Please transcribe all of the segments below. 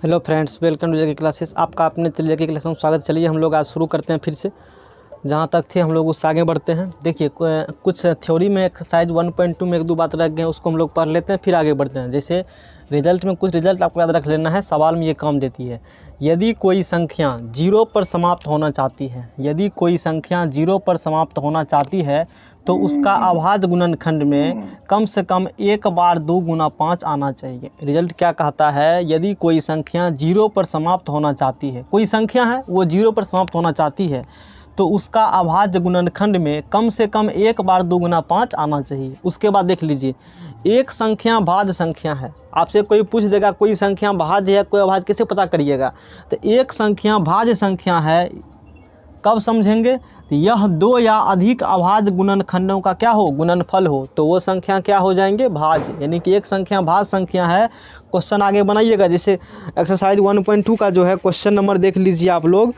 Hello friends, welcome to JK classes. आपका अपने जेके class में स्वागत। चलिए हम लोग आज शुरू करते हैं फिर से। जहाँ तक थे हम लोग उससे आगे बढ़ते हैं। देखिए कुछ थ्योरी में एक्सरसाइज 1.2 में एक दो बात रह गए हैं, उसको हम लोग पढ़ लेते हैं फिर आगे बढ़ते हैं। जैसे रिजल्ट में कुछ रिजल्ट आपको याद रख लेना है, सवाल में ये काम देती है। यदि कोई संख्या 0 पर समाप्त होना चाहती है, यदि कोई संख्या 0 पर समाप्त होना चाहती है तो उसका अभाज्य गुणनखंड में कम से कम एक बार 2 गुना 5 आना चाहिए। रिजल्ट क्या कहता है? यदि कोई संख्या 0 पर समाप्त होना चाहती है, कोई संख्या है वो 0 पर समाप्त होना चाहती है तो उसका अभाज्य गुणनखंड में कम से कम एक बार 2 गुना 5 आना चाहिए। उसके बाद देख लीजिए, एक संख्या भाज्य संख्या है। आपसे कोई पूछ देगा कोई संख्या भाज्य है कोई अभाज्य, कैसे पता करिएगा? तो एक संख्या भाज्य संख्या है, कब समझेंगे? तो यह 2 या अधिक अभाज्य गुणनखंडों का क्या हो? गुणनफल हो, तो वो संख्या क्या हो जाएंगे? भाज्य। यानी कि एक संख्या भाज्य संख्या है। क्वेश्चन आगे बनाइएगा। जैसे एक्सरसाइज 1.2 का जो है क्वेश्चन नंबर देख लीजिए आप लोग,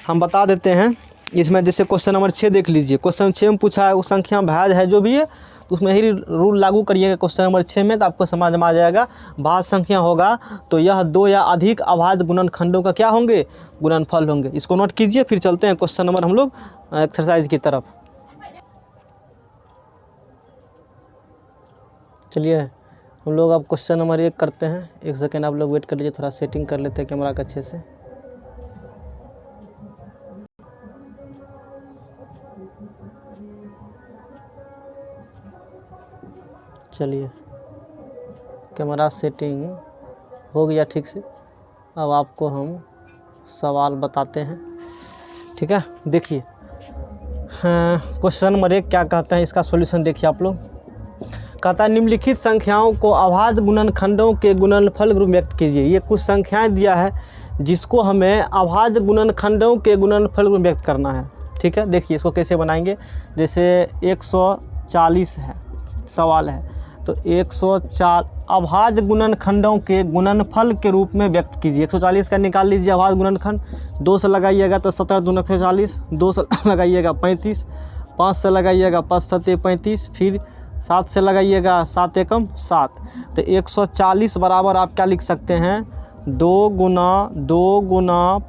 हम बता देते हैं इसमें। जैसे क्वेश्चन नंबर 6 देख लीजिए। क्वेश्चन 6 में पूछा है वो संख्या भाज्य है जो भी है, तो उसमें ही रूल लागू करिएगा क्वेश्चन नंबर 6 में, तो आपको समझ में आ जाएगा। भाज्य संख्या होगा तो यह 2 या अधिक अभाज्य गुणनखंडों का क्या होंगे? गुणनफल होंगे। इसको नोट कीजिए, फिर चलते हैं क्वेश्चन नंबर हम लोग एक्सरसाइज की तरफ। चलिए हम लोग अब क्वेश्चन नंबर 1 करते हैं। एक सेकेंड आप लोग वेट कर लीजिए, थोड़ा सेटिंग कर लेते हैं कैमरा का अच्छे से। चलिए कैमरा सेटिंग हो गया ठीक से। अब आपको हम सवाल बताते हैं, ठीक है? देखिए क्वेश्चन नंबर 1 क्या कहते हैं, इसका सॉल्यूशन देखिए आप लोग। कहता है निम्नलिखित संख्याओं को अभाज्य गुणनखंडों के गुणनफल रूप में व्यक्त कीजिए। ये कुछ संख्याएं दिया है जिसको हमें अभाज्य गुणनखंडों के गुणनफल रूप में व्यक्त करना है, ठीक है? देखिए इसको कैसे बनाएंगे। जैसे 140 है, सवाल है तो 140 अभाज्य गुणनखंडों के गुणनफल के रूप में व्यक्त कीजिए। 140 का निकाल लीजिए अभाज्य गुणनखंड। 2 से लगाइएगा तो 17 दूनी 140, 2 से लगाइएगा 35, 5 से लगाइएगा 5 7 35, फिर 7 से लगाइएगा 7 एकम 7। तो 140 बराबर आप क्या लिख सकते हैं? 2 गुना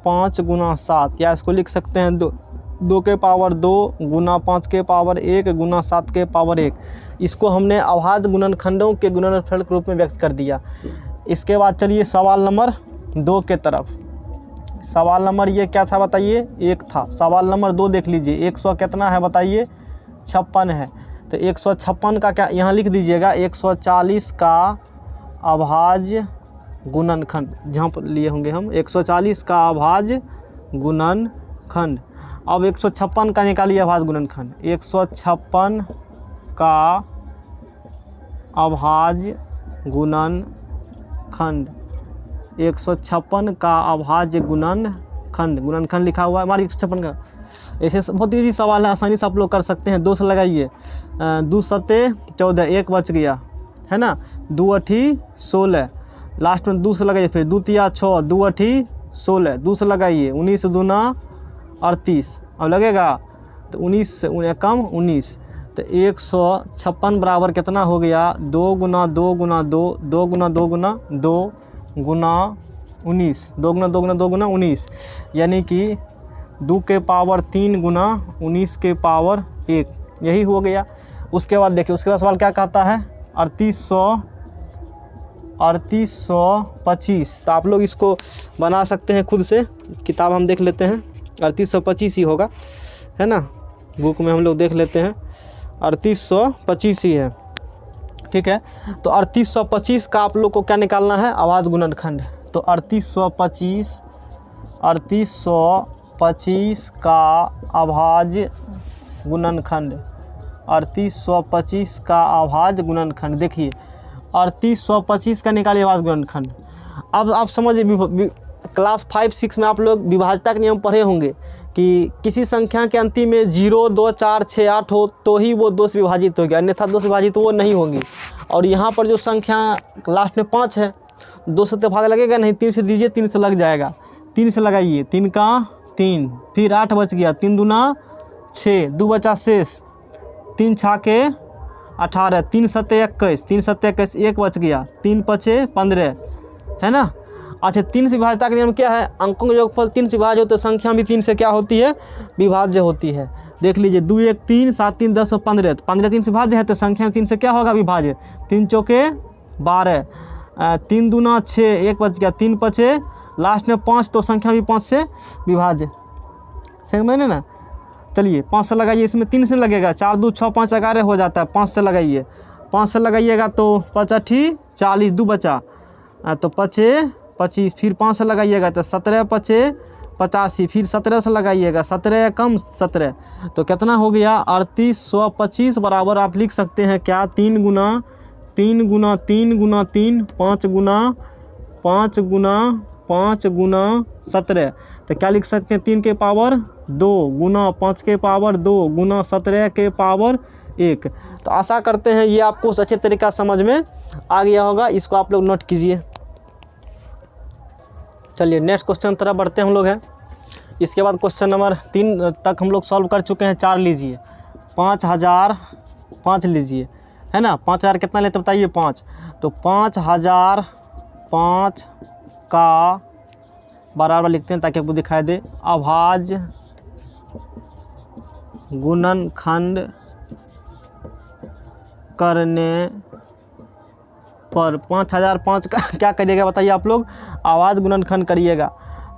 5 गुना 7, या इसको लिख सकते हैं 2 के पावर 2 गुना 5 के पावर 1 गुना 7 के पावर 1। इसको हमने अभाज्य गुणनखंडों के गुणनफल के रूप में व्यक्त कर दिया। इसके बाद चलिए सवाल नंबर 2 के तरफ। सवाल नंबर ये क्या था बताइए? 1 था। सवाल नंबर 2 देख लीजिए। 100 कितना है बताइए? 56 है। तो 156 का क्या यहाँ लिख दीजिएगा? 140 का अभाज्य गुणनखंड, जहाँ पर लिए होंगे हम 140 का अभाज्य गुणनखंड। अब 156 का निकालिए अभाज्य गुणनखंड। 156 का अभाज्य गुणनखंड, 156 का अभाज्य गुणनखंड, गुणनखंड लिखा हुआ है हमारी 156 का। ऐसे बहुत ईजी सवाल है, आसानी से आप लोग कर सकते हैं। 2 से लगाइए, 2 सते 14, 1 बच गया है ना। 2 अठी 16, लास्ट में 2 से लगाइए, फिर 2 तिया 6, 2 अठी 16, 2 से लगाइए 19 दूना 38, अब लगेगा तो 19 से कम 19। तो 156 बराबर कितना हो गया? 2 गुना 2 गुना 2, 2 गुना 2 गुना 2 गुना 19, 2 गुना 2 गुना 2 गुना 19, यानी कि 2 के पावर 3 गुना 19 के पावर 1, यही हो गया। उसके बाद देखिए उसके बाद सवाल क्या कहता है? 3825। तो आप लोग इसको बना सकते हैं खुद से, किताब हम देख लेते हैं। 3825 ही होगा, है ना? बुक में हम लोग देख लेते हैं 3825 ही है, ठीक है? तो 3825 का आप लोग को क्या निकालना है? अभाज्य गुणनखंड। तो 3825 का अभाज्य गुणनखंड, 3825 का अभाज्य गुणनखंड। देखिए 3825 का निकालिए अभाज्य गुणनखंड। अब आप समझिए, क्लास 5-6 में आप लोग विभाज्यता के नियम पढ़े होंगे कि किसी संख्या के अंतिम में 0 2 4 6 8 हो तो ही वो 2 से विभाजित होगी, अन्यथा 2 से विभाजित वो नहीं होगी। और यहाँ पर जो संख्या लास्ट में 5 है, 2 से तो भाग लगेगा नहीं, 3 से दीजिए, 3 से लग जाएगा। 3 से लगाइए, 3 का 3, फिर 8 बच गया, 3 दूना 6, 2 बचा शेष, 3 छाके 18, 3 सत्ते 21, 3 सत्ते 21, 1 बच गया, 3 पचे 15, है ना। अच्छा 3 से विभाज्यता का नियम क्या है, अंकों का योगफल 3 से विभाज्य होते, संख्या भी 3 से क्या होती है, विभाज्य होती है। देख लीजिए 2 1 3 7 3 10 और 15, 15 3 से विभाज्य है तो संख्या 3 से क्या होगा, विभाज्य। 3 चौके 12, 3 दूना 6, 1 बच गया, 3 पचे लास्ट में 5, तो संख्या भी 5 से विभाज्य। समझ में ना। चलिए 5 से लगाइए, इसमें 3 से लगेगा, 4 2 6 5 11 हो जाता है, 5 से लगाइए, 5 से लगाइएगा तो 5 8 40, 2 बचा तो 5 25, फिर 5 से लगाइएगा तो 17 5 85, फिर 17 से लगाइएगा, 17 कम 17, तो कितना हो गया 3825 बराबर आप लिख सकते हैं क्या, 3 गुना 3 गुना 3 गुना 3 5 गुना 5 गुना 5 गुना 17, तो क्या लिख सकते हैं 3 के पावर 2 गुना 5 के पावर 2 गुना 17 के पावर 1। तो आशा करते हैं ये आपको अच्छे तरीका समझ में आ गया होगा, इसको आप लोग नोट कीजिए। चलिए नेक्स्ट क्वेश्चन तरफ बढ़ते हैं हम लोग हैं। इसके बाद क्वेश्चन नंबर 3 तक हम लोग सॉल्व कर चुके हैं। 4 लीजिए, 5000 5 लीजिए, है ना। 5000 कितना लेते बताइए 5, तो 5000 5 का बराबर लिखते हैं ताकि आपको दिखाई दे, अभाज्य गुणनखंड करने पर 5005 का क्या करिएगा बताइए आप लोग, आवाज़ गुणनखंड करिएगा।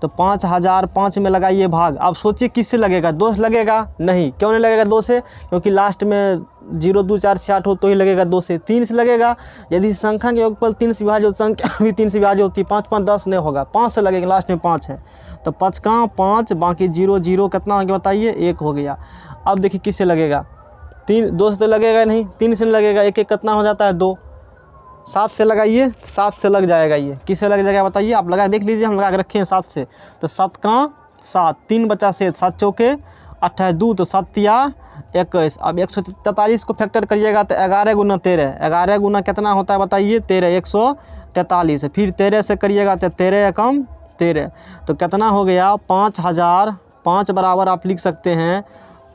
तो 5005 में लगाइए भाग। अब सोचिए किससे लगेगा, 2 से लगेगा, नहीं क्यों नहीं लगेगा 2 से, क्योंकि लास्ट में 0 2 4 6 8 हो तो ही लगेगा 2 से। 3 से लगेगा, यदि संख्या के योगफल 3 से विभाज्य होती, संख्या भी 3 से विभाज्य होती, 5 5 10 नहीं होगा, 5 से लगेगा, लास्ट में 5 है तो 5 का 5, बाकी 0 0 कितना हो गया बताइए 1 हो गया। अब देखिए किससे लगेगा, 2 से लगेगा नहीं, 3 से लगेगा, 1 1 कितना हो जाता है 2, 7 से लगाइए, 7 से लग जाएगा। ये किससे लग जाएगा बताइए, आप लगा देख लीजिए, हम लगा के रखे हैं 7 से, तो 7 का 7, 3 बचा से 7 चौके 28 2, तो 7 या 21। अब 143 को फैक्टर करिएगा तो 11 गुना 13, 11 गुना कितना होता है बताइए 13, 143, फिर 13 से करिएगा तो 13 कम 13, तो कितना हो गया 5005 बराबर आप लिख सकते हैं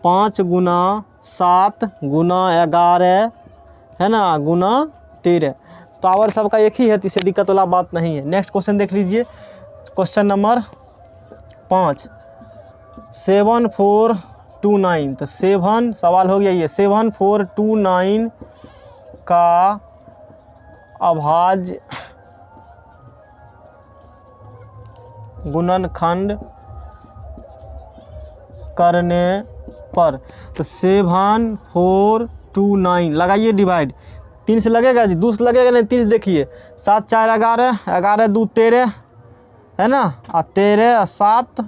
5 गुना 7 गुना 11, है ना, गुना 13। पावर सबका एक ही है, तो इससे दिक्कत वाला बात नहीं है। नेक्स्ट क्वेश्चन देख लीजिए, क्वेश्चन नंबर 5, 7429, तो 7 सवाल हो गया ये, 7429 का अभाज्य गुणनखंड करने पर, तो 7429 लगाइए डिवाइड, 3 से लगेगा जी, 2 से लगेगा नहीं, 3 से देखिए, 7 4 11, 11 2 13, है ना, और 13 7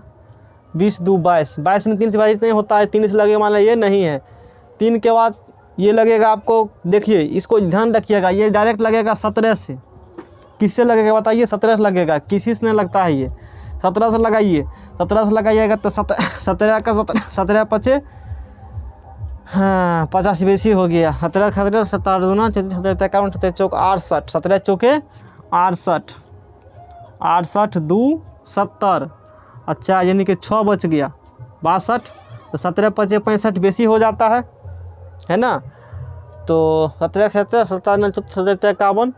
20 2 22, 22 में 3 से विभाजित नहीं होता है, 3 से लगेगा मान ये नहीं है। 3 के बाद ये लगेगा आपको, देखिए इसको ध्यान रखिएगा, ये डायरेक्ट लगेगा 17 से, किससे लगेगा बताइए 17 से लगेगा, किसी से नहीं लगता है ये, 17 से लगाइए, 17 से लगाइएगा तो 17 का 17 पचे, हाँ 50 बेसी हो गया, 17 17 17 दूना 17 51 17 चौक 68, 17 चौके 68, 68 2 70, अच्छा यानी कि 6 बच गया 62, तो 17 पचे 65 बेसी हो जाता है ना। तो 17 17 17 17 51,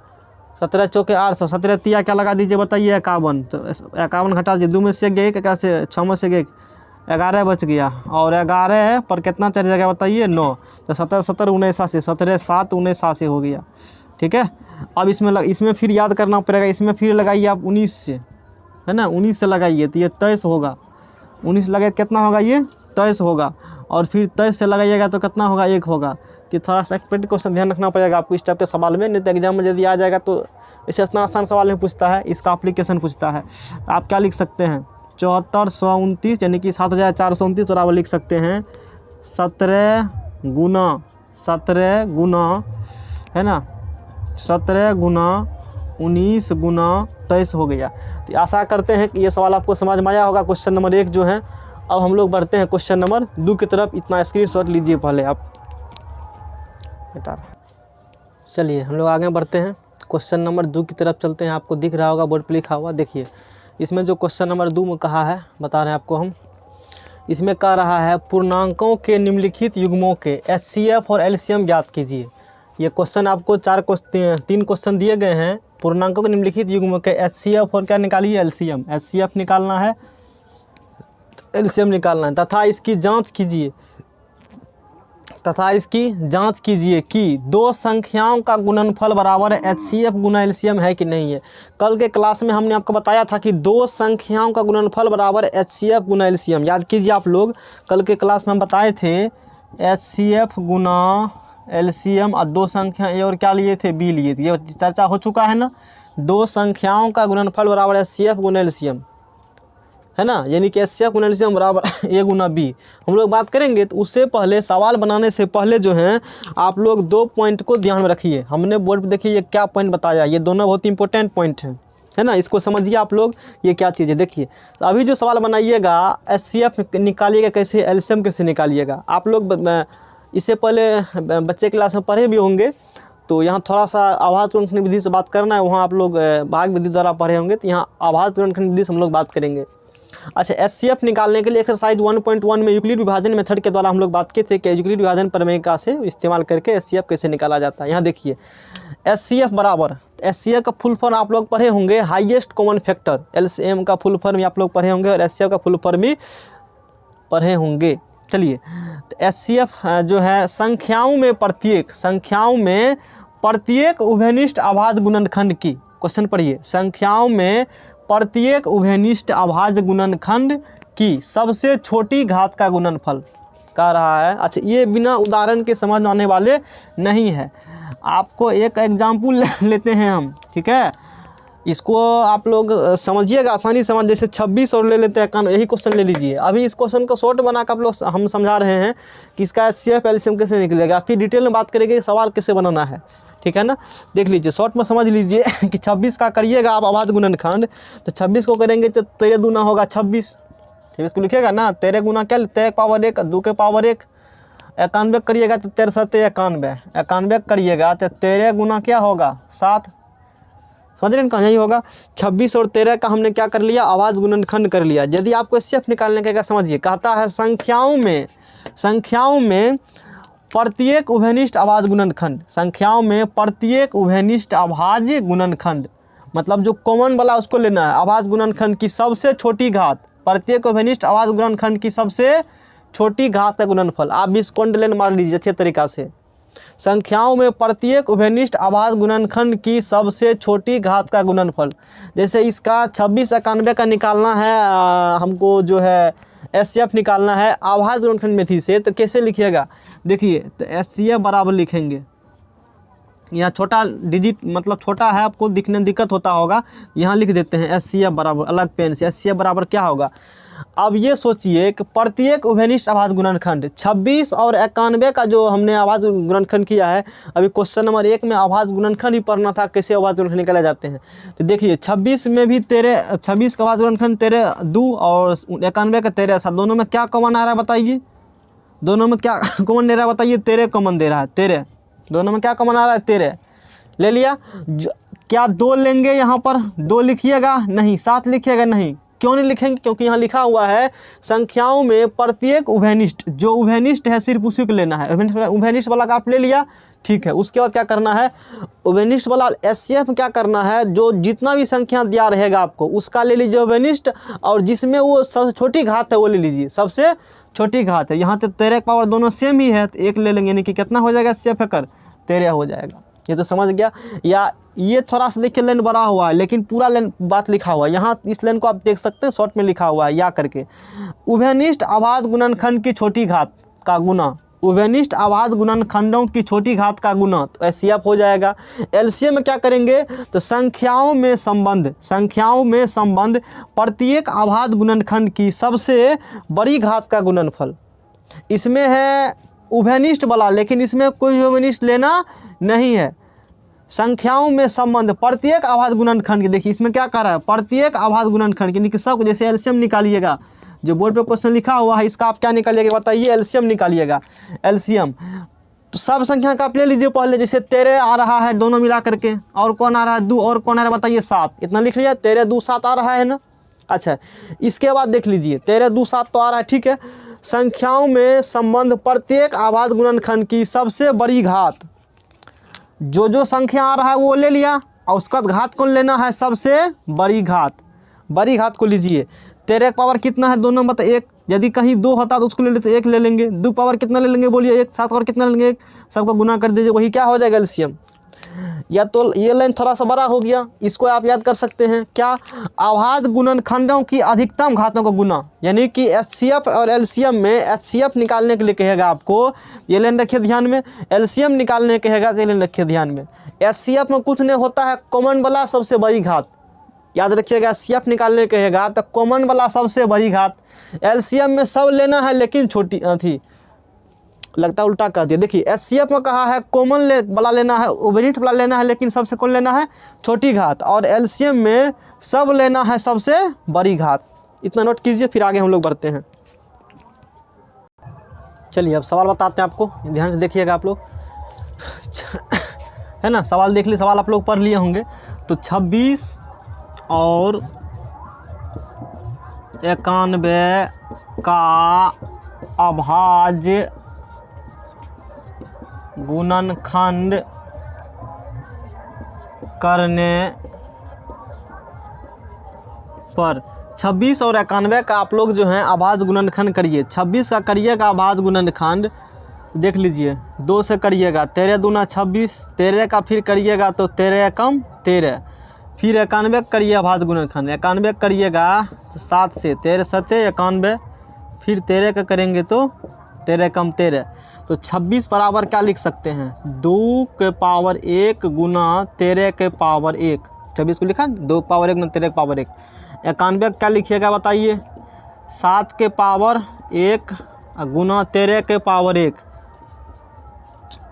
17 चौके 800, 17 तिया क्या लगा दीजिए बताइए 51, तो 51 घटा दीजिए, 2 में से 1 क्या से 6 में से 1, 11 बच गया, और 11 पर कितना चढ़ जाएगा बताइए 9, तो 17 17 79, 17 7 79 हो गया। ठीक है, अब इसमें फिर याद करना पड़ेगा, इसमें फिर लगाइए आप 19 से, है ना, 19 से लगाइए तो ये 23 होगा, 19 लगाए कितना होगा ये 23 होगा, और फिर 23 से लगाइएगा तो कितना होगा 1 होगा। तो थोड़ा सा एक्सपेक्टेड क्वेश्चन ध्यान रखना पड़ेगा आपको इस टाइप के सवाल में, नहीं तो एग्जाम में यदि आ जाएगा तो इसे इतना आसान सवाल नहीं पूछता है, इसका एप्लीकेशन पूछता है। तो आप क्या लिख सकते हैं 7429 यानी कि 7429 बराबर लिख सकते हैं 17 गुना, है ना, 17 गुना 19 गुना 23 हो गया। तो आशा करते हैं कि ये सवाल आपको समझ में आया होगा, क्वेश्चन नंबर 1 जो है। अब हम लोग बढ़ते हैं क्वेश्चन नंबर 2 की तरफ, इतना स्क्रीनशॉट लीजिए पहले आप बेटा। चलिए हम लोग आगे बढ़ते हैं, क्वेश्चन नंबर 2 की तरफ चलते हैं। आपको दिख रहा होगा बोर्ड पर लिखा हुआ, देखिए इसमें जो क्वेश्चन नंबर 2 में कहा है बता रहे हैं आपको हम, इसमें कह रहा है पूर्णांकों के निम्नलिखित युग्मों के HCF और LCM ज्ञात कीजिए। ये क्वेश्चन आपको 3 क्वेश्चन दिए गए हैं, पूर्णांकों के निम्नलिखित युग्म के HCF और क्या निकालिए LCM, HCF निकालना है, LCM निकालना है तथा इसकी जांच कीजिए कि दो संख्याओं का गुणनफल बराबर HCF गुना LCM है कि नहीं है। कल के क्लास में हमने आपको बताया था कि दो संख्याओं का गुणनफल बराबर HCF गुना LCM, याद कीजिए आप लोग, कल के क्लास में हम बताए थे HCF गुना LCM और दो संख्या ए और क्या लिए थे, B लिए थे, ये चर्चा हो चुका है ना। दो संख्याओं का गुणनफल बराबर HCF गुना LCM है ना, यानी कि HCF गुना LCM बराबर A गुना B हम लोग बात करेंगे। तो उससे पहले सवाल बनाने से पहले जो है आप लोग दो पॉइंट को ध्यान में रखिए। हमने बोर्ड पे देखिए ये क्या पॉइंट बताया, ये दोनों बहुत इंपॉर्टेंट पॉइंट हैं, है ना, इसको समझिए आप लोग ये क्या चीज़ है। देखिए तो अभी जो सवाल बनाइएगा HCF निकालिएगा कैसे, LCM कैसे निकालिएगा। आप लोग इससे पहले बच्चे क्लास में पढ़े भी होंगे, तो यहाँ थोड़ा सा आभास गुणनखंड विधि से बात करना है, वहाँ आप लोग भाग विधि द्वारा पढ़े होंगे, तो यहाँ आभास गुणनखंड विधि से हम लोग बात करेंगे। अच्छा, HCF निकालने के लिए एक्सरसाइज 1.1 में यूक्लिड विभाजन मेथड के द्वारा हम लोग बात किए थे कि यूक्लिड विभाजन प्रमेय का से इस्तेमाल करके HCF कैसे निकाला जाता है। यहाँ देखिए HCF बराबर, HCF का फुल फॉर्म आप लोग पढ़े होंगे हाईएस्ट कॉमन फैक्टर, LCM का फुल फॉर्म आप लोग पढ़े होंगे और HCF का फुल फॉर्म भी पढ़े होंगे। चलिए तो HCF जो है संख्याओं में प्रत्येक उभयनिष्ठ अभाज्य गुणनखंड की, क्वेश्चन पढ़िए, संख्याओं में प्रत्येक उभयनिष्ठ अभाज्य गुणनखंड की सबसे छोटी घात का गुणनफल कह रहा है। अच्छा, ये बिना उदाहरण के समझ आने वाले नहीं है। आपको एक एग्जाम्पल लेते हैं हम, ठीक है, इसको आप लोग समझिएगा, आसानी समझ, जैसे 26 और ले लेते हैं, यही क्वेश्चन ले लीजिए। अभी इस क्वेश्चन को शॉर्ट बना कर आप लोग हम समझा रहे हैं कि इसका HCF LCM कैसे निकलेगा, फिर डिटेल में बात करेंगे सवाल कैसे बनाना है, ठीक है ना। देख लीजिए, शॉर्ट में समझ लीजिए कि 26 का करिएगा आप अभाज्य गुणनखंड, तो 26 को करेंगे तो 13 दूना होगा 26, 26 को लिखिएगा ना, 13 गुना क्या, 13 के पावर 1, 2 के पावर 1, 91 करिएगा तो 13 7 91, 91 करिएगा तो 13 गुना क्या होगा 7, समझ रहे हैं, यही होगा। 26 और 13 का हमने क्या कर लिया, अभाज्य गुणनखंड कर लिया। यदि आपको HCF निकालने का क्या समझिए, कहता है संख्याओं में प्रत्येक उभयनिष्ठ अभाज्य गुणनखंड, संख्याओं में प्रत्येक उभयनिष्ठ अभाज्य गुणनखंड, मतलब जो कॉमन वाला उसको लेना है, अभाज्य गुणनखंड की सबसे छोटी घात, प्रत्येक उभयनिष्ठ अभाज्य गुणनखंड की सबसे छोटी घात का गुणनफल। आप भी इसको अंडरलाइन मार लीजिए अच्छे तरीका से। संख्याओं में प्रत्येक उभयनिष्ठ अभाज्य गुणनखंड की सबसे छोटी घात का गुणनफल, जैसे इसका 26 91 का निकालना है हमको, जो है HCF निकालना है अभाज्य गुणनखंड मेथड से, तो कैसे लिखिएगा, देखिए तो HCF बराबर लिखेंगे, यहाँ छोटा डिजिट मतलब छोटा है, आपको दिखने में दिक्कत होता होगा, यहाँ लिख देते हैं HCF बराबर, अलग पेन से HCF बराबर क्या होगा। अब ये सोचिए कि प्रत्येक उभयनिष्ठ अभाज्य गुणनखंड 26 और 91 का जो हमने अभाज्य गुणनखंड किया है, अभी क्वेश्चन नंबर 1 में अभाज्य गुणनखंड ही पढ़ना था, कैसे अभाज्य गुणनखंड निकाले जाते हैं। तो देखिए 26 में भी 26 का अभाज्य गुणनखंड 13 2 और 91 का 13 7, दोनों में क्या कॉमन आ रहा है बताइए, दोनों में क्या कॉमन दे रहा है बताइए, 13 कॉमन दे रहा है, 13, दोनों में क्या कॉमन आ रहा है, 13 ले लिया। क्या 2 लेंगे, यहाँ पर 2 लिखिएगा नहीं, 7 लिखिएगा नहीं, क्यों नहीं लिखेंगे, क्योंकि यहाँ लिखा हुआ है संख्याओं में प्रत्येक उभयनिष्ठ, जो उभयनिष्ठ है सिर्फ उसी को लेना है, उभयनिष्ठ वाला का आप ले लिया, ठीक है। उसके बाद क्या करना है, उभयनिष्ठ वाला HCF क्या करना है, जो जितना भी संख्या दिया रहेगा आपको उसका ले लीजिए उभयनिष्ठ, और जिसमें वो सबसे छोटी घात है वो ले लीजिए, सबसे छोटी घात है। यहाँ तो 13 का पावर दोनों सेम ही है, तो 1 ले लेंगे, यानी कि कितना हो जाएगा HCF कर 13 हो जाएगा। ये तो समझ गया। या ये थोड़ा सा देखिए लाइन बड़ा हुआ है, लेकिन पूरा लाइन बात लिखा हुआ है, यहाँ इस लाइन को आप देख सकते हैं, शॉर्ट में लिखा हुआ है या करके, उभयनिष्ठ अभाज्य गुणनखंड की छोटी घात का गुना, उभयनिष्ठ अभाज्य गुणनखंडों की छोटी घात का गुना, तो HCF हो जाएगा। LCM में क्या करेंगे, तो संख्याओं में संबंध प्रत्येक अभाज्य गुणनखंड की सबसे बड़ी घात का गुणनफल, इसमें है उभयनिष्ठ वाला, लेकिन इसमें कोई उभयनिष्ठ लेना नहीं है। संख्याओं में संबंध प्रत्येक अभाज्य गुणनखंड की, देखिए इसमें क्या कर रहा है, प्रत्येक अभाज्य गुणनखंड की, सब जैसे LCM निकालिएगा, जो बोर्ड पे क्वेश्चन लिखा हुआ है इसका आप क्या निकालिएगा बताइए, LCM निकालिएगा। LCM तो सब संख्या का आप ले लीजिए पहले, जैसे 13 आ रहा है दोनों मिला करके, और कौन आ रहा है 2, और कौन आ रहा है बताइए 7, इतना लिख लीजिए, 13 2 7 आ रहा है ना। अच्छा, इसके बाद देख लीजिए 13 2 7 तो आ रहा है, ठीक है। संख्याओं में संबंध प्रत्येक अभाज्य गुणनखंड की सबसे बड़ी घात, जो संख्या आ रहा है वो ले लिया, और उसका घात कौन लेना है, सबसे बड़ी घात, बड़ी घात को लीजिए। 13 का पावर कितना है, 2 नंबर तो 1, यदि कहीं 2 होता तो उसको ले लेते 1 ले लेंगे। 2 पावर कितना ले लेंगे बोलिए, 1। 7 पावर कितना ले लेंगे, 1। सबको गुना कर दीजिए, वही क्या हो जाएगा एलसीएम। या तो ये लाइन थोड़ा सा बड़ा हो गया, इसको आप याद कर सकते हैं क्या, अभाज्य गुणनखंडों की अधिकतम घातों का गुना, यानी कि एचसीएफ और एलसीएम में एचसीएफ निकालने के लिए कहेगा आपको, ये लाइन रखिए ध्यान में, एलसीएम निकालने कहेगा तो ये लाइन रखिए ध्यान में। एचसीएफ में कुछ नहीं होता है, कॉमन वाला सबसे बड़ी घात, याद रखिएगा। एचसीएफ निकालने कहेगा तो कॉमन वाला सबसे बड़ी घात, एलसीएम में सब लेना है लेकिन छोटी थी, लगता उल्टा कर दिया। देखिए एचसीएफ में कहा है कॉमन वाला लेना है, उभयनिष्ठ वाला लेना है, लेकिन सबसे कौन लेना है, छोटी घात। और एलसीएम में सब लेना है सबसे बड़ी घात। इतना नोट कीजिए, फिर आगे हम लोग बढ़ते हैं। चलिए अब सवाल बताते हैं आपको, ध्यान से देखिएगा आप लोग, है ना। सवाल देख लीजिए, सवाल आप लोग पढ़ लिए होंगे। तो 26 और 91 का अभाज्य गुणनखंड करने पर 26 और 91 का आप लोग जो हैं अभाज्य गुणनखंड करिए। 26 का करिएगा अभाज्य गुणनखंड, देख लीजिए 2 से करिएगा, 13 दूना 26, 13 का फिर करिएगा तो 13 कम 13, फिर 91 करिए अभाज्य गुणनखंड, 91 करिएगा तो 7 से, 13 सते 91, फिर 13 का करेंगे तो 13 कम 13, तो 26 बराबर क्या लिख सकते हैं, 2 के पावर 1 गुना 13 के पावर 1। 26 को लिखा 2 पावर 1 गुना 13 के पावर 1। 91 क्या लिखिएगा बताइए, 7 के पावर 1 गुना 13 के पावर 1।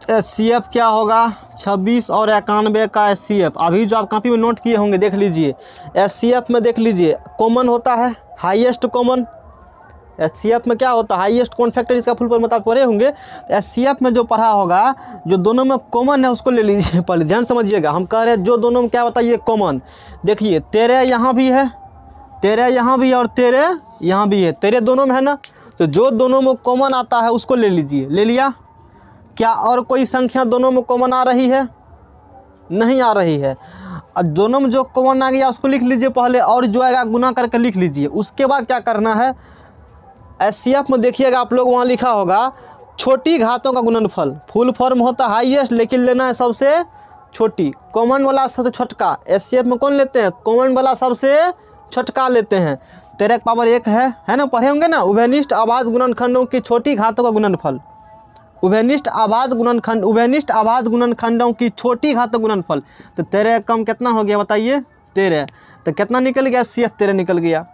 एचसीएफ क्या होगा, 26 और 91 का एचसीएफ, अभी जो आप कॉपी में नोट किए होंगे देख लीजिए। एचसीएफ में देख लीजिए कॉमन होता है, हाईएस्ट कॉमन। एचसीएफ में क्या होता है, हाईएस्ट कॉमन फैक्टर, इसका फुल फॉर्म आप पढ़े होंगे। एचसीएफ में जो पढ़ा होगा, जो दोनों में कॉमन है उसको ले लीजिए, पहले ध्यान समझिएगा। हम कह रहे हैं जो दोनों में क्या बताइए कॉमन। देखिए 13 यहाँ भी है, 13 यहाँ भी है और 13 यहाँ भी है, 13 दोनों में है ना, तो जो दोनों में कॉमन आता है उसको ले लीजिए। ले लिया क्या, और कोई संख्या दोनों में कॉमन आ रही है, नहीं आ रही है। अब दोनों में जो कॉमन आ गया उसको लिख लीजिए पहले, और जो आएगा गुना करके लिख लीजिए। उसके बाद क्या करना है, एचसीएफ में देखिएगा आप लोग वहाँ लिखा होगा छोटी घातों का गुणनफल, फुल फॉर्म होता है हाईएस्ट, लेकिन लेना है सबसे छोटी, कॉमन वाला सबसे छोटका। एचसीएफ में कौन लेते हैं, कॉमन वाला सबसे छोटका लेते हैं। 13 के पावर 1 है ना, पढ़े होंगे ना, उभयनिष्ठ अभाज्य गुणनखंडों की छोटी घातों का गुणनफल, उभयनिष्ठ अभाज्य गुणनखंड, उभयनिष्ठ अभाज्य गुणनखंडों की छोटी घातों का गुणनफल। तो 13 कम कितना हो गया बताइए, 13, तो कितना निकल गया, एचसीएफ 13 निकल गया।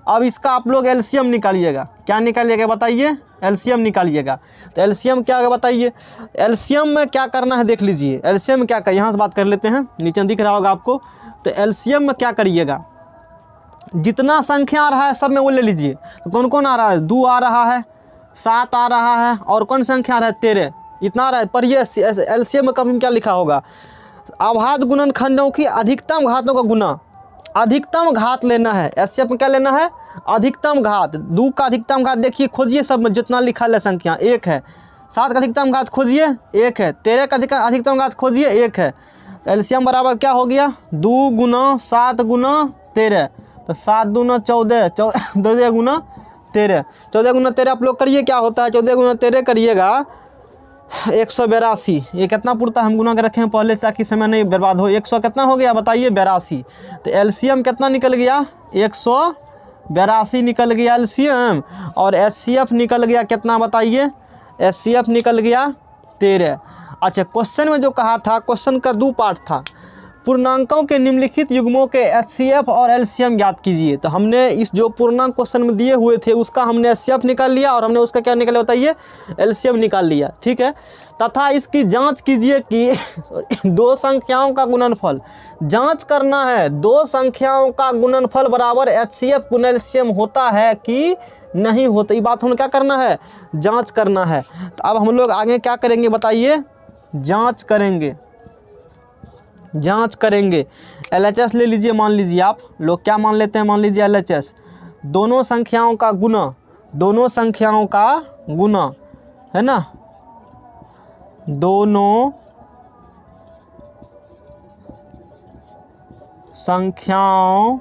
अब इसका आप लोग एलसीएम निकालिएगा, क्या निकालिएगा बताइए, एलसीएम निकालिएगा। तो एलसीएम क्या होगा बताइए, एलसीएम में क्या करना है देख लीजिए। एलसीएम में क्या कर, यहाँ से बात कर लेते हैं, नीचे दिख रहा होगा आपको। तो एलसीएम में क्या करिएगा, जितना संख्या आ रहा है सब में वो ले लीजिए। तो कौन कौन आ रहा है, 2 आ रहा है, 7 आ रहा है, और कौन संख्या आ रहा है 13, इतना आ रहा है। पर ये एलसीएम में कभी क्या लिखा होगा, अभाज्य गुणनखंडों की अधिकतम घातों का गुना, अधिकतम घात लेना है। एचसीएफ में क्या लेना है, अधिकतम घात। 2 का अधिकतम घात देखिए खोजिए, सब में जितना लिखा है संख्या 1 है। 7 का अधिकतम घात खोजिए 1 है, 13 का अधिकतम घात खोजिए 1 है। तो एलसीएम बराबर क्या हो गया, 2 गुना 7 गुना 13, तो 7 दूना 14, 14 गुना 13, 14 गुना 13 आप लोग करिए क्या होता है, 14 गुना 13 करिएगा 182। ये कितना पुरता हम गुना कर रखे हैं पहले ताकि समय नहीं बर्बाद हो। 100 कितना हो गया बताइए, 82। तो एलसीएम कितना निकल गया, 182 निकल गया एलसीएम। और एचसीएफ निकल गया कितना बताइए, एचसीएफ निकल गया 13। अच्छा, क्वेश्चन में जो कहा था, क्वेश्चन का 2 पार्ट था, पूर्णांकों के निम्नलिखित युग्मों के एचसीएफ और एलसीएम ज्ञात कीजिए। तो हमने इस जो पूर्णांक क्वेश्चन में दिए हुए थे उसका हमने एचसीएफ निकाल लिया, और हमने उसका क्या निकाला बताइए, एलसीएम निकाल लिया, ठीक है। तथा इसकी जांच कीजिए कि 2 संख्याओं का गुणनफल, जांच करना है 2 संख्याओं का गुणनफल बराबर एचसीएफ गुना एलसीएम होता है कि नहीं होता। ये बात हमें क्या करना है, जाँच करना है। तो अब हम लोग आगे क्या करेंगे बताइए, जाँच करेंगे, जांच करेंगे। एलएचएस ले लीजिए, मान लीजिए आप लोग क्या मान लेते हैं, मान लीजिए एलएचएस, दोनों संख्याओं का गुना, दोनों संख्याओं का गुना, है ना, दोनों संख्याओं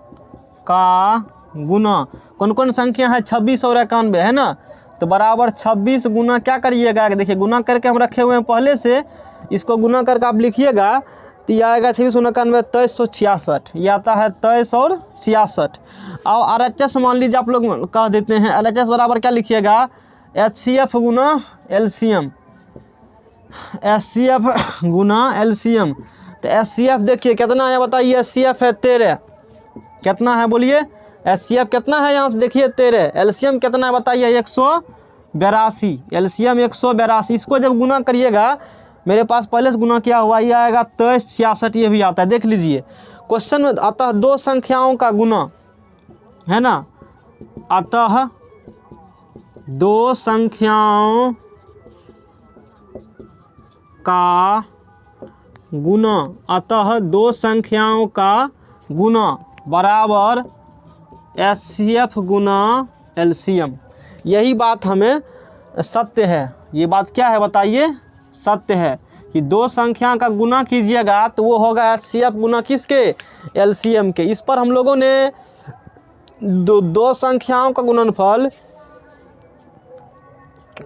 का गुना, कौन कौन संख्या है 26 और 91 है ना, तो बराबर 26 गुना क्या करिएगा, देखिए गुना करके हम रखे हुए हैं पहले से, इसको गुना करके आप लिखिएगा तो ये आएगा 26 गुना 91 2366, ये आता है 23 और 66। और RHS मान लीजिए आप लोग कह देते हैं, LHS बराबर क्या लिखिएगा HCF गुना LCM, HCF गुना LCM। तो HCF देखिए कितना है बताइए, HCF है 13, कितना है बोलिए, HCF कितना है यहाँ से देखिए 13, LCM कितना है बताइए 182, LCM 182। इसको जब गुना करिएगा, मेरे पास पहले से गुना किया हुआ, ये आएगा 2366, ये भी आता है देख लीजिए। क्वेश्चन में आता है दो संख्याओं का गुना, है ना, अतः दो संख्याओं का गुना, अतः दो संख्याओं का गुना बराबर HCF गुना LCM। यही बात हमें सत्य है, ये बात क्या है बताइए, सत्य है कि दो संख्या का गुना कीजिएगा तो वो होगा HCF गुना किसके, LCM के। इस पर हम लोगों ने दो संख्याओं का गुणनफल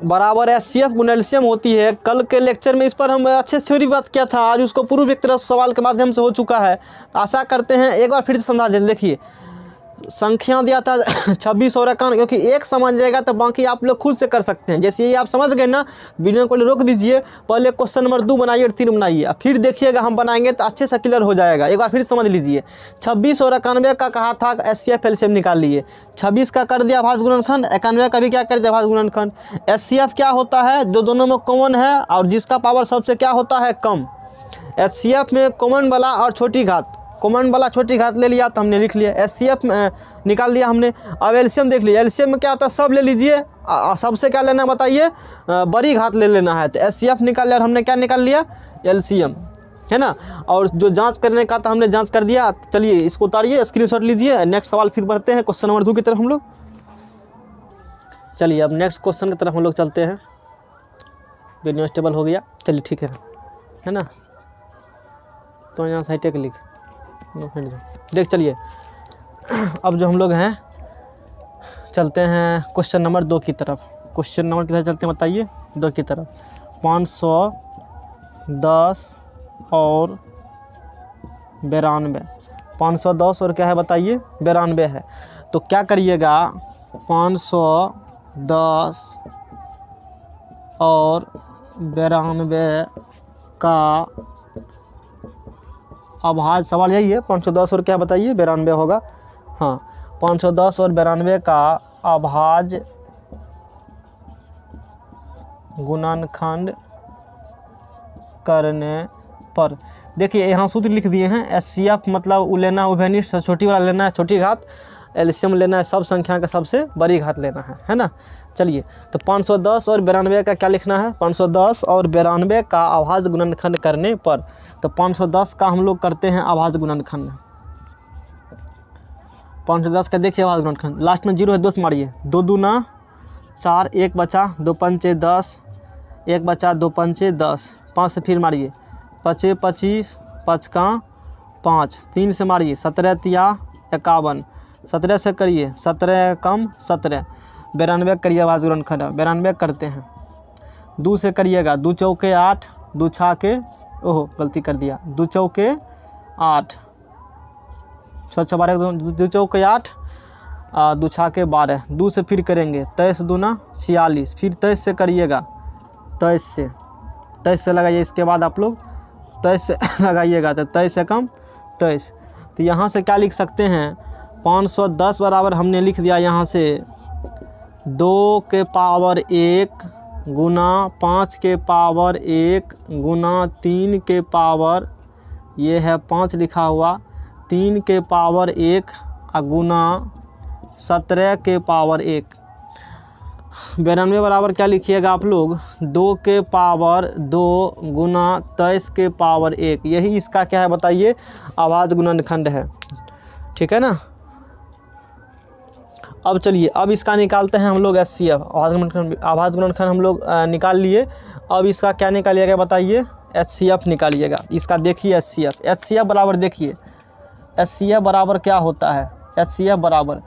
बराबर HCF गुना LCM होती है। कल के लेक्चर में इस पर हम अच्छे थ्योरी बात किया था, आज उसको पूर्व एक तरह सवाल के माध्यम से हो चुका है। तो आशा करते हैं एक बार फिर से समझा दें। देखिए संख्या दिया था 26 और 91, क्योंकि एक समझ जाएगा तो बाकी आप लोग खुद से कर सकते हैं। जैसे ये आप समझ गए ना, वीडियो को रोक दीजिए, पहले क्वेश्चन नंबर 2 बनाइए और 3 बनाइए, फिर देखिएगा हम बनाएंगे तो अच्छे से क्लियर हो जाएगा। एक बार फिर समझ लीजिए, 26 और 91 का कहा था HCF LCM निकाल लिए, 26 का कर दिया भाज्य गुणनखंड, 91 का भी क्या कर दिया भाज्य गुणनखंड। HCF क्या होता है, जो दोनों में कॉमन है और जिसका पावर सबसे क्या होता है कम। HCF में कॉमन वाला और छोटी घात, कॉमन वाला छोटी घात ले लिया तो हमने लिख लिया, HCF निकाल लिया हमने। अब LCM देख लिया, LCM में क्या होता है, सब ले लीजिए, सबसे क्या लेना बताइए, बड़ी घात ले लेना है। तो HCF निकाल लिया और हमने क्या निकाल लिया, LCM, है ना। और जो जांच करने का था हमने जांच कर दिया। चलिए इसको उतारिए, स्क्रीनशॉट लीजिए, नेक्स्ट सवाल फिर बढ़ते हैं क्वेश्चन नंबर 2 की तरफ हम लोग। चलिए अब नेक्स्ट क्वेश्चन की तरफ हम लोग चलते हैं। वीडियो स्टेबल हो गया, चलिए ठीक है ना। तो यहाँ साइड टेक लिख देख, चलिए अब जो हम लोग हैं चलते हैं क्वेश्चन नंबर 2 की तरफ। क्वेश्चन नंबर किधर चलते हैं बताइए, 2 की तरफ। 510 और 92, 510 और क्या है बताइए 92 है। तो क्या करिएगा, 510 और 92 का अभाज्य, सवाल यही है, 510 और क्या बताइए 92 होगा। हाँ, 510 और 92 का अभाज्य गुणनखंड करने पर, देखिए यहाँ सूत्र लिख दिए हैं। HCF मतलब वो लेना उभयनिष्ठ, छोटी वाला लेना है छोटी घात, LCM लेना है सब संख्या का सबसे बड़ी घात लेना है ना। चलिए तो 510 और 92 का क्या लिखना है, 510 और 92 का अभाज्य गुणनखंड करने पर। तो 510 का हम लोग करते हैं अभाज्य गुणनखंड। 510 का देखिए अभाज्य गुणनखंड, लास्ट में 0 है, 2 से मारिए, 2 दूना 4, 1 बचा 2 पंचे 10, 1 बचा 2 पंचे 10, 5 से फिर मारिए, 5 25, 5 का 5, 3 से मारिए, 17 तिया 51, 17 से करिए, 17 कम 17, 92 करिए अभाज्य गुणनखंड, 92 करते हैं। 2 से करिएगा, 2 चौके 8, 2 छाके, ओहो गलती कर दिया, 2 चौके 8, 6 12, 2 चौके 8, 2 छाके 12, 2 से फिर करेंगे, 23 दूना 46, फिर 23 से करिएगा, 23 से लगाइए, इसके बाद आप लोग 23 से लगाइएगा तो 23 से कम 23। तो यहाँ से क्या लिख सकते हैं, 510 बराबर हमने लिख दिया यहाँ से 2 के पावर 1 गुना 5 के पावर 1 गुना 3 के पावर, ये है 5 लिखा हुआ, 3 के पावर 1 गुना 17 के पावर 1। 92 बराबर क्या लिखिएगा आप लोग, 2 के पावर 2 गुना 23 के पावर 1। यही इसका क्या है बताइए, अभाज्य गुणनखंड है, ठीक है ना। अब चलिए अब इसका निकालते हैं हम लोग HCF, अभाज्य गुणनखंड हम लोग निकाल लिए। अब इसका क्या निकालिएगा बताइए, HCF निकालिएगा। इसका देखिए HCF बराबर देखिए, HCF बराबर क्या होता है, HCF बराबर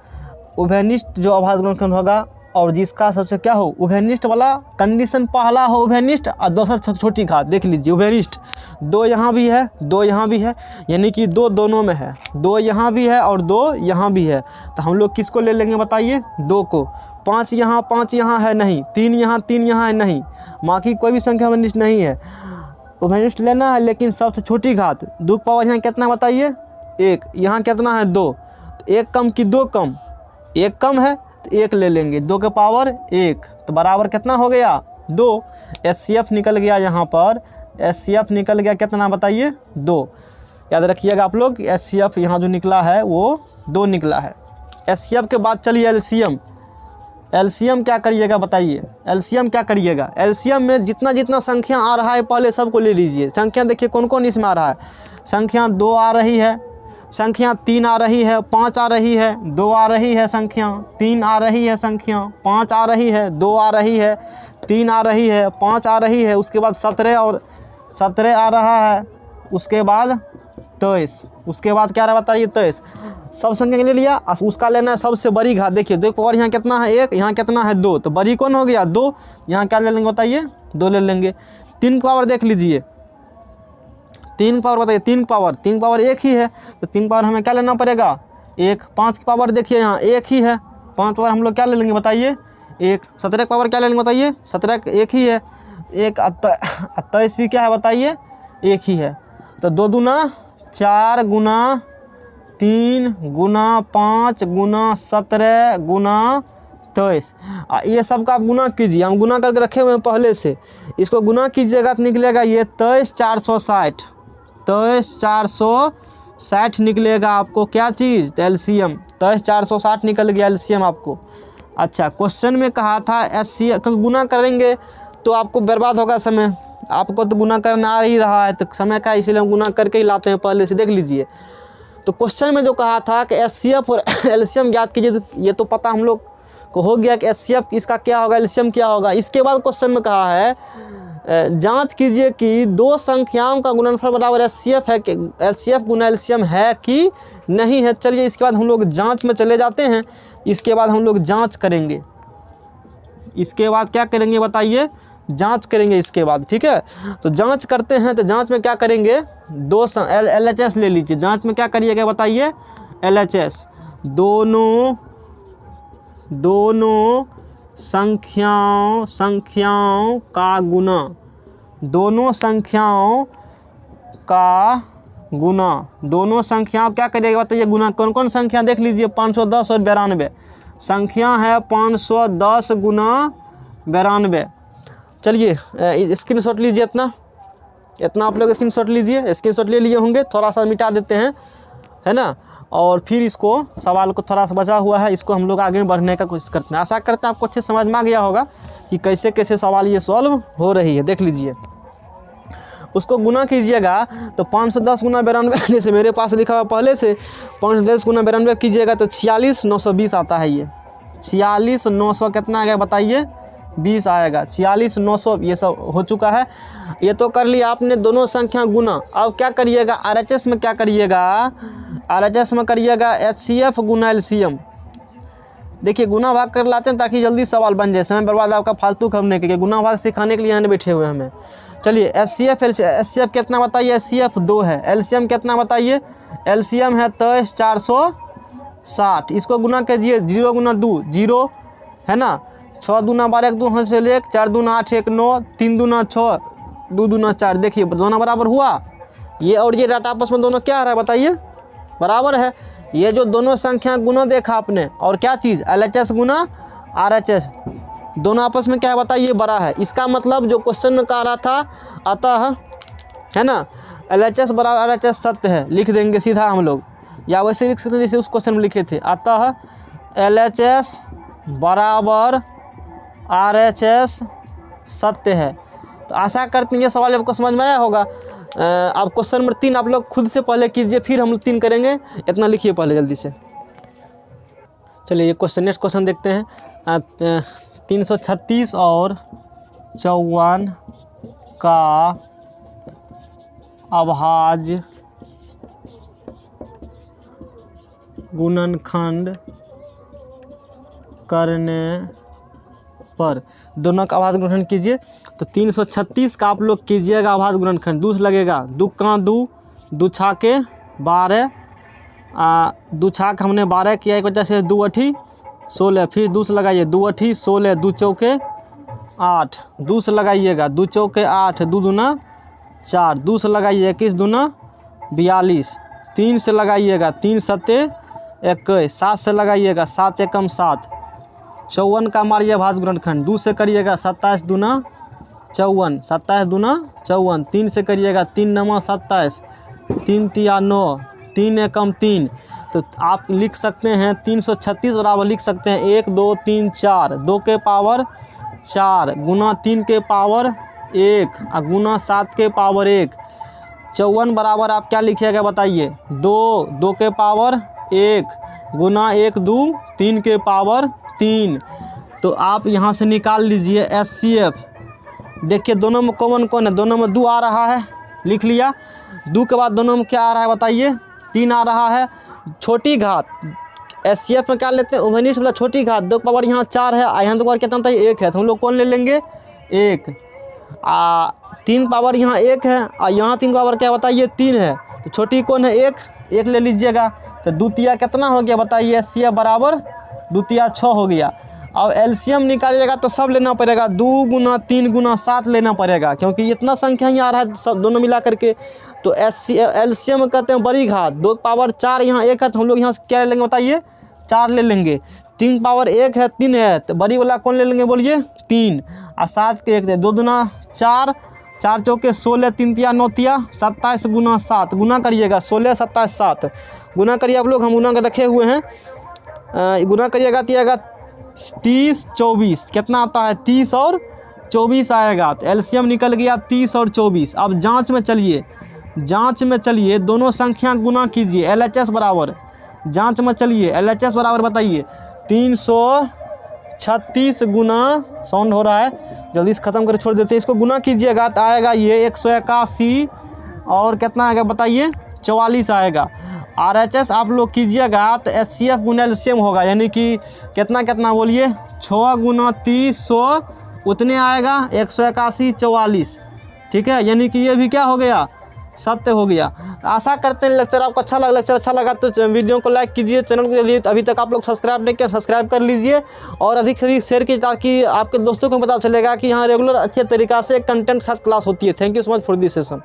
उभयनिष्ठ जो अभाज्य गुणनखंड होगा और जिसका सबसे क्या हो उभयनिष्ठ वाला कंडीशन, पहला हो उभयनिष्ठ और दूसरा छोटी घात। देख लीजिए उभयनिष्ठ 2 यहाँ भी है 2 यहाँ भी है, यानी कि 2 दोनों में है, 2 यहाँ भी है और 2 यहाँ भी है। तो हम लोग किसको ले लेंगे बताइए, 2 को। 5 यहाँ है नहीं, 3 यहाँ है नहीं, बाकी कोई भी संख्या उभयनिष्ठ नहीं है। उभयनिष्ठ लेना है लेकिन सबसे छोटी घात। 2 की पावर यहाँ कितना बताइए 1, यहाँ कितना है 2, 1 कम कि 2 कम, 1 कम है तो 1 ले लेंगे, 2 के पावर 1 तो बराबर कितना हो गया 2। HCF निकल गया यहाँ पर, HCF निकल गया कितना बताइए 2। याद रखिएगा आप लोग HCF यहाँ जो निकला है वो 2 निकला है। HCF के बाद चलिए LCM। LCM क्या करिएगा बताइए, LCM क्या करिएगा। LCM में जितना जितना संख्या आ रहा है पहले सबको ले लीजिए। संख्या देखिए कौन कौन इसमें आ रहा है, संख्या 2 आ रही है, संख्या 3 आ रही है, 5 आ रही है, 2 आ रही है, संख्या 3 आ रही है, संख्या 5 आ रही है, 2 आ रही है, 3 आ रही है, 5 आ रही है, उसके बाद 17 और 17 आ रहा है, उसके बाद 23, उसके बाद क्या रहा बताइए 23। सब संख्या ले लिया, उसका लेना है सबसे बड़ी घात। देखिए 2 पावर यहाँ कितना है 1, यहाँ कितना है 2, तो बड़ी कौन हो गया 2, यहाँ क्या ले लेंगे बताइए 2 ले लेंगे। 3 पावर देख लीजिए, 3 पावर बताइए, 3 पावर 1 ही है, तो 3 पावर हमें क्या लेना पड़ेगा 1। 5 की पावर देखिए यहाँ 1 ही है, 5 पावर हम लोग क्या ले लेंगे बताइए 1। 17 की पावर क्या ले लेंगे बताइए, 17 1 ही है, 1 28 भी क्या है बताइए 1 ही है। तो 2 दूना 4 गुना 3 गुना 5 गुना 17 गुना 23, ये सब का आप गुना कीजिए, हम गुना करके रखे हुए हैं पहले से, इसको गुना कीजिएगा तो निकलेगा ये 23,460, 23,460 निकलेगा आपको क्या चीज़ LCM, 23,460 निकल गया LCM आपको। अच्छा क्वेश्चन में कहा था HCF, क्योंकि गुना करेंगे तो आपको बर्बाद होगा समय, आपको तो गुना करना आ ही रहा है तो समय का, इसलिए हम गुना करके ही लाते हैं पहले से। देख लीजिए तो क्वेश्चन में जो कहा था कि HCF और LCM ज्ञात कीजिए, ये तो पता हम लोग को हो गया कि HCF इसका क्या होगा, LCM क्या होगा। इसके बाद क्वेश्चन में कहा है जांच कीजिए कि 2 संख्याओं का गुणनफल बराबर HCF है कि HCF गुना LCM है कि नहीं है। चलिए इसके बाद हम लोग जांच में चले जाते हैं, इसके बाद हम लोग जांच करेंगे, इसके बाद क्या करेंगे बताइए, जांच करेंगे इसके बाद, ठीक है। तो जांच करते हैं, तो जांच में क्या करेंगे, 2 LHS ले लीजिए। जांच में क्या करिएगा बताइए LHS, दोनों संख्याओं का गुना, दोनों संख्याओं का गुना, दोनों संख्याओं क्या करिएगा बताइए गुना। कौन कौन संख्या देख लीजिए, 510 और 92 संख्या है, 510 गुना 92। चलिए स्क्रीनशॉट लीजिए, इतना आप लोग स्क्रीनशॉट लीजिए, स्क्रीनशॉट ले लिए होंगे, थोड़ा सा मिटा देते हैं है ना, और फिर इसको सवाल को थोड़ा सा बचा हुआ है, इसको हम लोग आगे बढ़ने का कोशिश करते हैं। आशा करते हैं आपको अच्छे समझ में आ गया होगा कि कैसे कैसे सवाल ये सॉल्व हो रही है। देख लीजिए उसको गुना कीजिएगा तो 510 गुना 92, जैसे मेरे पास लिखा हुआ पहले से 510 गुना 92 कीजिएगा तो 46,920 आता है। ये 46,900 कितना आएगा बताइए 20 आएगा, 46,900 ये सब हो चुका है। ये तो कर लिया आपने दोनों संख्या गुना। अब क्या करिएगा RHS में, क्या करिएगा RHS में करिएगा HCF गुना LCM। देखिए गुना भाग कर लाते हैं ताकि जल्दी सवाल बन जाए, समय बर्बाद आपका फालतू करने के लिए, गुना भाग सिखाने के लिए यहाँ बैठे हुए हमें। चलिए HCF कितना बताइए, HCF 2 है, LCM कितना बताइए, LCM है 23,460। इसको गुना कीजिए, 0 गुना 2 0 है ना, 6 दूना 12 1 2 1 4 दूना 8 1 9 3 दूना 6 2 दूना 4। देखिए दोनों बराबर हुआ, ये और ये डाटा आपस में दोनों क्या आ रहा है बताइए बराबर है। ये जो दोनों संख्या गुना देखा आपने, और क्या चीज़ LHS गुना RHS, दोनों आपस में क्या है बताइए बड़ा है। इसका मतलब जो क्वेश्चन में कह रहा था अतः है ना LHS बराबर RHS सत्य है, लिख देंगे सीधा हम लोग, या वैसे लिख सकते हैं जैसे उस क्वेश्चन में लिखे थे, अतः LHS बराबर RHS सत्य है। तो आशा करते हैं ये सवाल आपको समझ में आया होगा। अब क्वेश्चन नंबर 3 आप लोग खुद से पहले कीजिए, फिर हम लोग 3 करेंगे, इतना लिखिए पहले जल्दी से। चलिए ये क्वेश्चन, नेक्स्ट क्वेश्चन देखते हैं। 336 और 54 का अभाज्य गुणनखंड करने पर दोनों का अभाज्य गुणनखंड कीजिए। तो 336 का आप लोग कीजिएगा अभाज्य गुणनखंड। दूस लगेगा, दू का दू, दू छाके 12, दू छाक हमने 12 किया, एक वजह से 2 अठी 16, फिर दूस लगाइए, 2 अठी 16, 2 चौके 8, दूस लगाइएगा, 2 चौके 8, 2 दूना 4, दूस लगाइए, 21 दूना 42, 3 से लगाइएगा, 3 सत्ते 21, 7 से लगाइएगा, 7 एकम 7, 54 का मारिए अभाज्य गुणनखंड। 2 से करिएगा, 27 दूना 54, 27 दूना 54, 3 से करिएगा, 3 नमा 27, 3 तिया 9, 3 एकम 3। तो आप लिख सकते हैं 336 बराबर लिख सकते हैं 1 2 3 4, 2 के पावर 4 गुना 3 के पावर 1 और गुना 7 के पावर 1। 54 बराबर आप क्या लिखिएगा बताइए, 2 2 के पावर 1 गुना 1 2 3 के पावर 3। तो आप यहाँ से निकाल लीजिए HCF। देखिए दोनों में कॉमन कौन है, दोनों में 2 आ रहा है, लिख लिया। 2 के बाद दोनों में क्या आ रहा है बताइए, 3 आ रहा है। छोटी घात HCF में क्या लेते हैं, उभयनिष्ठ वाला छोटी घात, 2 के पावर यहाँ 4 है, यहाँ 2 के पावर कितना होता है 1 है, तो हम लोग कौन ले लेंगे 1। 3 पावर यहाँ 1 है और यहाँ 3 पावर क्या बताइए 3 है, तो छोटी कौन है 1 ले लीजिएगा। तो द्वितीय कितना हो गया बताइए, HCF बराबर द्वितीय 6 हो गया। अब LCM निकालिएगा तो सब लेना पड़ेगा, 2 गुना 3 गुना 7 लेना पड़ेगा, क्योंकि इतना संख्या ही आ रहा है सब दोनों मिला करके। तो LCM कहते हैं बड़ी घात, 2 पावर 4 यहाँ 1 है, तो हम लोग यहाँ से क्या ले लेंगे बताइए 4 ले लेंगे। 3 पावर 1 है 3 है, तो बड़ी वाला कौन ले लेंगे बोलिए 3 और 7 के 1 थे, 2 दूना 4, 4 चौके 16, 3 तिया 9 तिया 27 गुना 7, गुना करिएगा 16 27 7 गुना करिए आप लोग, हम गुना कर रखे हुए हैं, गुना करिएगा तिएगा 30 24, कितना आता है 30 और 24 आएगा। तो LCM निकल गया 30 और 24। अब जांच में चलिए दोनों संख्या गुना कीजिए, LHS बराबर, जांच में चलिए LHS बराबर बताइए 336 गुना, साउंड हो रहा है जल्दी से ख़त्म कर छोड़ देते हैं, इसको गुना कीजिएगा तो आएगा ये 181 और कितना आएगा बताइए 44 आएगा। RHS आप लोग कीजिएगा तो HCF गुना LCM होगा, यानी कि कितना बोलिए 6 गुना 30 100 उतने आएगा 181 44, ठीक है, यानी कि ये भी क्या हो गया सत्य हो गया। आशा करते हैं लेक्चर आपको अच्छा लगा तो वीडियो को लाइक कीजिए, चैनल को यदि अभी तक आप लोग सब्सक्राइब नहीं किया सब्सक्राइब कर लीजिए और अधिक से अधिक शेयर कीजिए, ताकि आपके दोस्तों को पता चलेगा कि यहाँ रेगुलर अच्छे तरीक़ा से कंटेंट के साथ क्लास होती है। Thank you so much for this session.